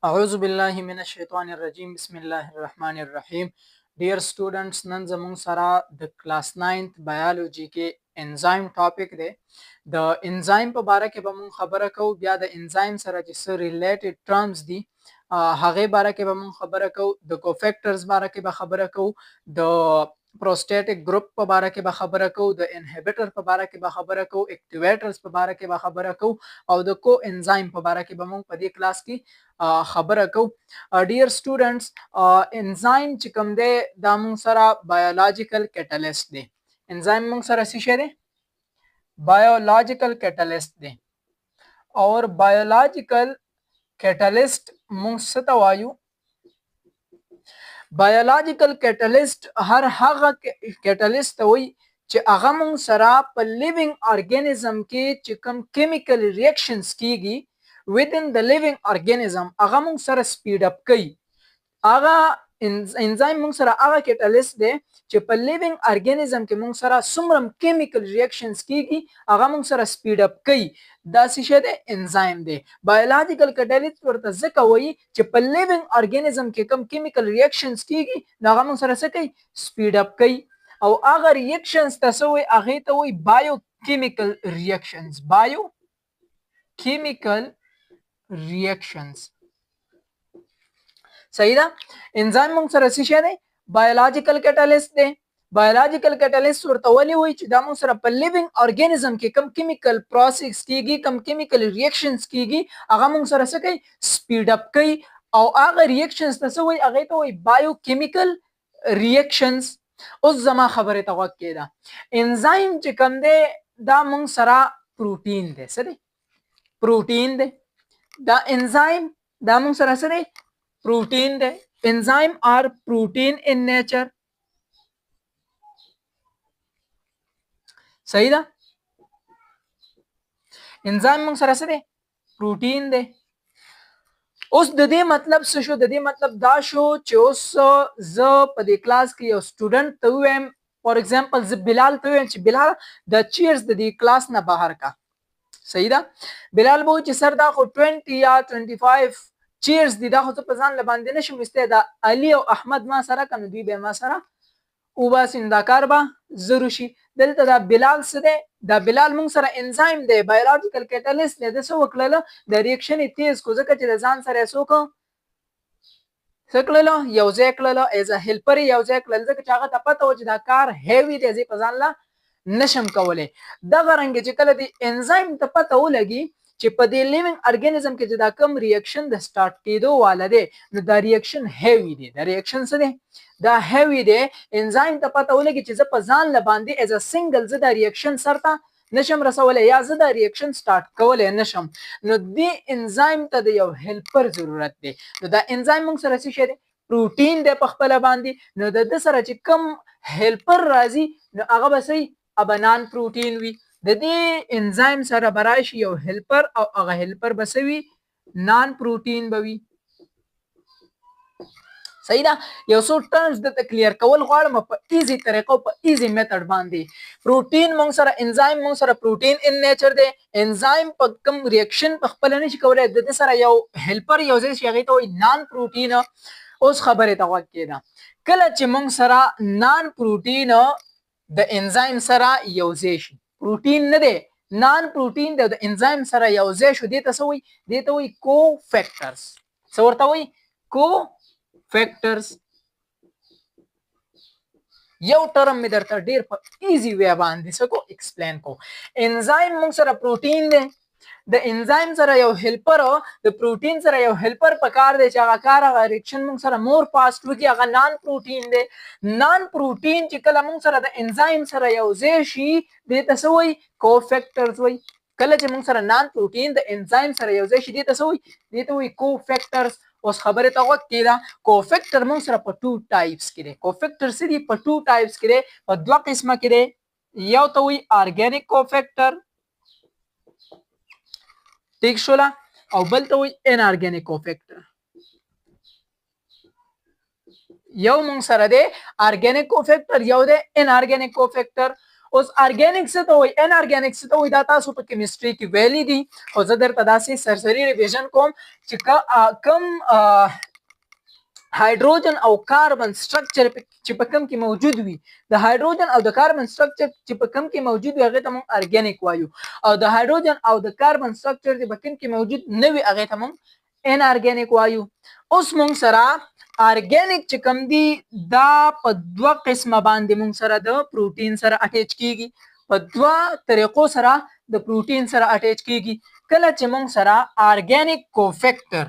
اعوذ بالله من الشیطان الرجیم بسم الله الرحمن الرحیم. ډیر سټوډنټس نن زموږ سره د کلاس 9 بایولوژي کې انزایم ټاپک دی. د انزایم په باره کې به مونږ خبره کوو، بیا د انزایم سره چې څه ریلیټډ ټرمز دي هغه باره کې به مونږ خبره کوو، د کوفیکټرز باره کې به خبره کوو، د پروسټیټک ګروپ په باره کې به خبره کوو، د انهبیټر په باره کې به خبره کوو، اکټیویټرز په باره کې به خبره کوو او د کو انزایم په باره کې به مونږ په دې کلاس کې خبره کو. ډیر سټوډنټس انزایم چې کوم دی دا مون سره بایولوژیکل کیټالیست دی. انزایم مون سره څه شی دی؟ بایولوژیکل کیټالیست دی. اور بایولوژیکل کیټالیست مون څه ته وایو؟ بایولوژیکل کیټالیست هر هغه کیټالیست وي چې هغه مون سره په لیوینګ ارګانیزم کې چې کوم کیمیکل ریاکشنز کیږي within the living organism هغه مونږ سره سپیډ اپ کوي. هغه انزایم مونږ سره هغه کیټالیست دی چې په لیوینګ ارګانیزم کې مونږ سره څومره کیمیکل ریاکشنز کیږي هغه مونږ سره سپیډ اپ کوي. دا څه دی؟ انزایم دی. بایولوژیکل کیټالیست ورته ځکه وایي چې په لیوینګ ارګانیزم کې کوم کیمیکل ریاکشنز کیږي هغه مونږ سره څه کوي؟ سپیډ اپ کوي. او هغه ریاکشنز ته څه وایي؟ هغه ته وایي بایو کیمیکل ریاکشنز. بایو کیمیکل reactions. صحیح ده؟ انزایم موږ سره څه شی دی؟ بایولوژیکل کیټالیست دی. بایولوژیکل کیټالیست ورته ولې وایي چې دا موږ سره په لیوینګ ارګانیزم کې کم کیمیکل پروسس کیږي، کم کیمیکل ریاکشنز کیږي هغه موږ سره څه کوي؟ سپیډ اپ کوي. او هغه ریاکشنز ته څه وایي؟ هغه ته وایي بایو کیمیکل ریاکشنز. اوس زما خبره ته غوږ کېده. انزایم چې کوم دی دا موږ سره پروتین دی. څه دی؟ پروتین دی. دا انزایم دا موږ سره څه دی؟ پروتین دی. انزایم آر پروتین ان نیچر. صحیح ده؟ انزایم موږ سره څه دی؟ پروتین دی. اوس د دې مطلب څه شو؟ د دې مطلب دا شو چې اوس زه په دې کلاس کې یو سټوډنټ ته ووایم، فور ایگزامپل زه بلال ته ووایم چې بلال د چیرز د دې کلاس نه بهر کا. صحیح ده؟ بلال به چې سر دا خو 20 یا 25 چیرز دي، دا خو ته په ځان باندې نشم وسته. دا علي او احمد ما سره کنه دوی به ما سره او با سندکار به زرو شي. دلته دا بلال څه دی؟ دا بلال مونږ سره انزایم دی، بایولوژیکل کیټالیست دی. د څه وکړله؟ د ریاکشن تیز کو، ځکه چې د ځان سره څوک سکللو یو ځای کړلو ایز ا هیلپر یو ځای کړل، ځکه چې هغه ته پته و چې دا کار هیوی دی، زه په ځان لا نشم کولای. دغه رنګ چې کله د انزایم ته پته ولګي چې په دې لیوینګ ارګانیزم کې چې دا کم ریاکشن د سٹارټ کېدو واله دی، نو دا ریاکشن هیوی دی. دا ریاکشن څه دی؟ دا هیوی دی. انزایم ته پته ولګي چې زه په ځان ل باندې ایز ا سنگل زه دا ریاکشن سرته نشم رسولای یا زه دا ریاکشن سٹارټ کولای نشم، نو دې انزایم ته د یو هیلپر ضرورت دی. نو دا انزایم موږ سره څه شي دی؟ پروتین دی په خپل باندې. نو د سره چې کم هیلپر راځي نو هغه به سي ابنان پروتین وي. د دې انزایم سره برایشي یو هیلپر او هغه هیلپر بسوي نان پروتین بوي. صحیح ده؟ یو څو ټرمز د کلیر کول غواړم په ایزی طریقو په ایزی میتھډ باندې. پروتین مونږ سره انزایم مونږ سره پروتین ان نیچر دی. انزایم په کوم ریاکشن په خپل نشي کولای، د دې سره یو هیلپر یو ځای شي هغه ته نان پروتین. اوس خبره ته وګورئ کېده کله چې مونږ سره نان پروتین د انزایم سره یو ځای شي، پروتین نه دی نان پروتین د انزایم سره یو ځای شو، دې ته څه وایي؟ دې ته وایي کو فیکټرز. څه ورته وایي؟ کو فیکټرز. یو ټرم می درته ډیر په ایزی وی باندې سکو ایکسپلین کو. انزایم موږ سره پروتین دی، د انزایم سره یو هیلپر، د پروتین سره یو هیلپر پکار دی چې هغه کار هغه ریاکشن موږ سره مور فاست وکړي، هغه نان پروتین دی. نان پروتین چې کله موږ سره د انزایم سره یو ځای شي دې ته څه وایي؟ کو فیکټرز وایي. کله چې موږ سره نان پروتین د انزایم سره یو ځای شي دې ته څه وایي؟ دې ته وایي کو فیکټرز. اوس خبره ته وخت کېده کوفیکټر موږ سره په 2 ټایپس کې دي. کوفیکټر سری په 2 ټایپس کې دي، په دوه قسمه کې دي. یو ته وی ارګانیک کوفیکټر، ټیک شولا، او بل ته وی ان ارګانیک کوفیکټر. یو موږ سره دی ارګانیک کوفیکټر، یو دی ان ارګانیک کوفیکټر. اوس ارګانیک څه ته وایي ان ارګانیک څه ته وایي دا تاسو په کیمستري کې ویلي دي او زه درته داسې سرسري ریویژن کوم چې کم هایدروجن او کاربن سټرکچر چې په کوم کې موجود وي د هایدروجن او د کاربن سټرکچر چې په کوم کې موجود وي هغه ته موږ ارګانیک وایو او د هایدروجن او د کاربن سټرکچر چې په کوم کې موجود نه وي هغه ته موږ ان ارګانیک وایو. اوس موږ سره ارګانیک چې کوم دي دا په دوه قسمه باندې موږ سره د پروتین سره اټیچ کیږي په دوه طریقو سره د پروتین سره اټیچ کیږي. کله چې موږ سره ارګانیک کوفیکټر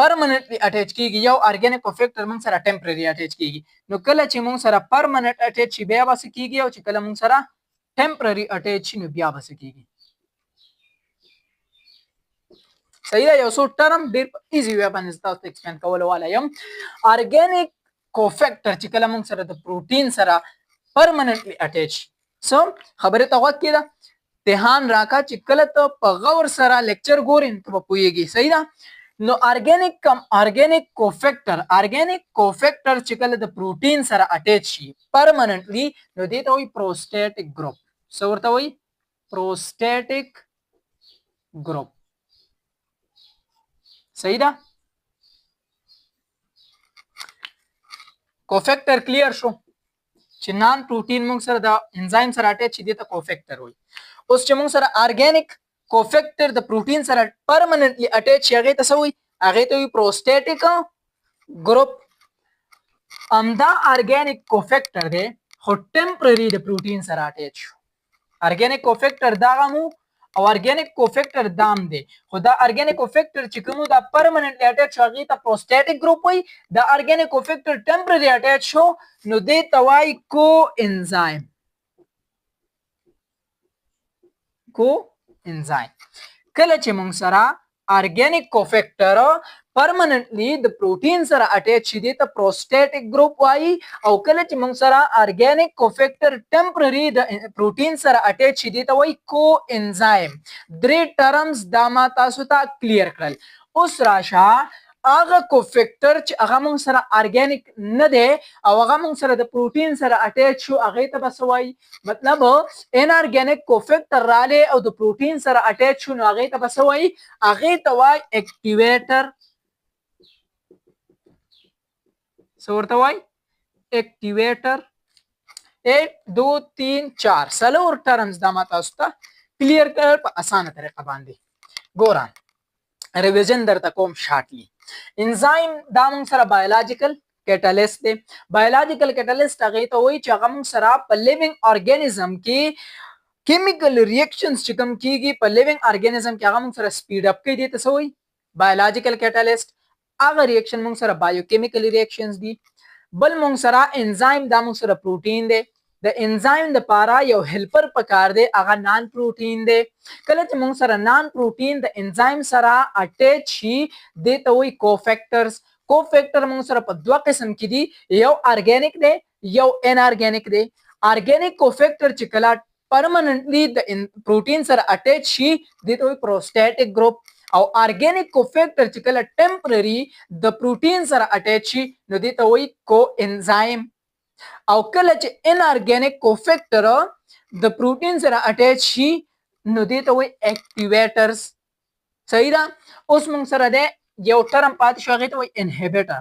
پرمننټلی اټیچ کیږي یو ارګانیک کوفیکټر موږ سره ټمپرری اټیچ کیږي نو کله چې موږ سره پرمننټ اټیچ شي بیا به څه کیږي او چې کله موږ سره ټمپرری اټیچ شي نو بیا به څه کیږي. صحیح ده. یو څو ټرم ډیر ایزی وی باندې تاسو ته ایکسپلین کول وایم. ارګانیک کوفیکټر چې کله موږ سره د پروتین سره پرمننټلی اټیچ سو خبره ته وخت کیده ته راکا چې کله ته په غور سره لیکچر ګورین ته پوهیږي. صحیح ده. نو ارګانیک کوفیکټر چې کله د پروتین سره اټیچ شي پرمننټلی نو دې ته وایي پروسټیټیک ګروپ. څه ورته وایي؟ پروسټیټیک ګروپ. صحیح ده. کوفیکټر کلیر شو چې نان پروتین موږ سره د انزایم سره اټیچ شي دې ته کوفیکټر وایي. اوس چې موږ سره ارګانیک کوفیکټر د پروتین سره پرمننټلی اټیچ شي هغه ته څه وایي؟ هغه ته وایي پروسټیټیک ګروپ. امدا ارګانیک کوفیکټر دی خو ټمپرری د پروتین سره اټیچ شو. ارګانیک کوفیکټر دغه مو او ارګانیک کوفیکټر دام دی خو دا ارګانیک کوفیکټر چې کوم دا پرمننټلی اټیچ شو هغه ته پروسټیټیک ګروپ وایي. دا ارګانیک کوفیکټر ټمپرری اټیچ شو نو دې ته وایي کو انزایم. کله چې موږ سره ارګانیک کوفیکټر پرمننټلی د پروتین سره اټیچ شي دې ته پروسټیټیک ګروپ وایي او کله چې موږ سره ارګانیک کوفیکټر ټمپرری د پروتین سره اټیچ شي دې ته وایي کو انزایم. درې ټرمز دا ما تاسو ته کلیر کړل. اوس راشه هغه کوفیکټر چې هغه موږ سره ارګانیک نه دی او هغه موږ سره د پروتین سره اټیچ شو هغه ته بس وایي مطلب ان ارګانیک کوفیکټر رااله او د پروتین سره اټیچ شو نو هغه ته بس وایي هغه ته وایي اکټیویټر. څه ورته وایي؟ اکټیویټر. 1 2 3 4 څلور ټرمز دا ما تاسو ته کلیر کړل په اسانه طریقه باندې. ګورم ریویژن درته کوم شارټلی. انزایم دا موږ سره بایولوژیکل کیټالیست دی. بایولوژیکل کیټالیست هغه ته وایي چې هغه موږ سره په لیوینګ ارګانیزم کې کیمیکل ریاکشنز چې کوم کیږي په لیوینګ ارګانیزم کې هغه موږ سره سپیډ اپ کوي دي ته څه وایي؟ بایولوژیکل کیټالیست. هغه ریاکشن موږ سره بایوکیمیکل ریاکشنز دي. بل موږ سره انزایم دا موږ سره پروتین دی. د انزایم د پاره یو هیلپر پکار دی هغه نان پروتین دی. کله چې موږ سره نان پروتین د انزایم سره اټیچ شي دې ته وایي کوفیکټرز. کوفیکټر موږ سره په دوه قسم کې دي یو ارګانیک دی یو ان ارګانیک دی. ارګانیک کوفیکټر چې کله پرمننټلی د پروتین سره اټیچ شي دې ته وایي پروسټیټیک ګروپ او ارګانیک کوفیکټر چې کله ټمپرری د پروتین سره اټیچ شي نو دې ته وایي کو انزایم. او کله چې ان ارګانیک کوفیکټر د پروتین سره اټیچ شي نو دې ته وایي اکټیویټرز. صحیح ده. اوس موږ سره ده یو ټرم پاتې شو هغه ته وایي انهبیټر.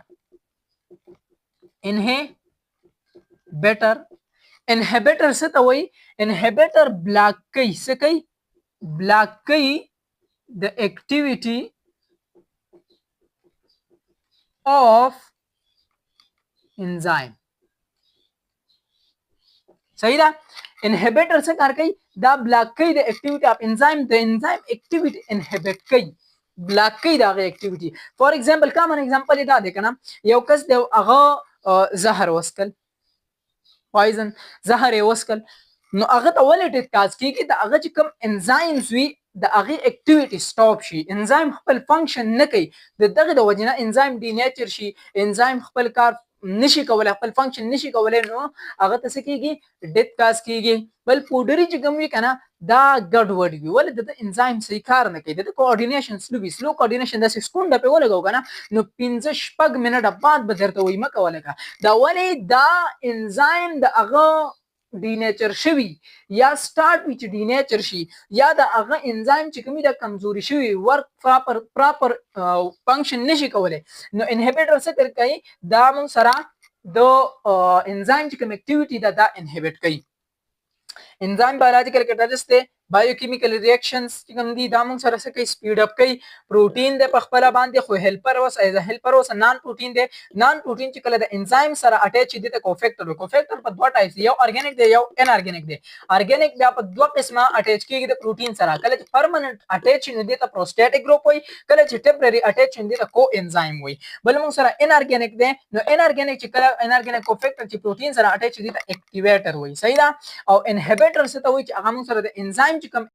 انهبیټر څه ته وایي؟ انهبیټر بلاک کوي. څه کوي؟ بلاک کوي the activity of enzyme. صحیح ده. انهبیټر څه کار کوي؟ دا بلاک کوي د اکټیویټي اف انزایم. د انزایم اکټیویټي انهبیټ کوي بلاک کوي دا غي اکټیویټي. فور ایگزامپل کامن ایگزامپل دا دی کنه یو کس دی هغه زهر وسکل پویزن زهر وسکل نو هغه ته ولې کاز کیږي د هغه چې کوم انزایمز وي د هغه اکټیویټي سټاپ شي. انزایم خپل فنکشن نه کوي د دغه د وجنه انزایم ډی نیچر شي. انزایم خپل کار نشي کولای خپل فنکشن نشي کولای نو هغه ته څه کیږي ډیت کاز کیږي. بل پودری چې کوم وی کنه دا ګډ وډ وی ولې د انزایم صحیح کار نه کوي د کوارډینیشن سلو کوارډینیشن د سکونډه په ولګو کنه نو 15 شپږ منټه بعد به درته وای مکه ولګه دا ولې دا انزایم د هغه ډینیچر شوی یا سٹارټ وی چې ډینیچر شي یا د هغه انزایم چې کومي د کمزوري شوی ورک پراپر فنکشن نشي کولای نو انهبیټر څه کوي دا مون سره د انزایم چې کوم اکټیویټي دا انهبیټ کوي انزایم بایولوژیکل کیټالیسټ دی بایوکیمیکل ریاکشنز چې کوم دي دا موږ سره څه کوي سپیډ اپ کوي پروتین د پخپل باندې خو هیلپر وس ایز هیلپر وس نان پروتین دی نان پروتین چې کله د انزایم سره اٹیچ دي ته کوفیکټر په دوه ټایپس یو ارګانیک دی یو ان ارګانیک دی ارګانیک بیا په دوه قسمه اٹیچ کیږي د پروتین سره کله چې پرمننت اٹیچ نه دي ته پروسټاټیک گروپ وي کله چې ټمپرری اٹیچ نه دي ته کو انزایم وي بل موږ سره ان ارګانیک دی نو ان ارګانیک چې کله ان ارګانیک کوفیکټر چې پروتین سره اٹیچ دي ته اکټیویټر وي صحیح ده او انهبیټر څه ته وایي چې هغه موږ سره د انزایم چې کوم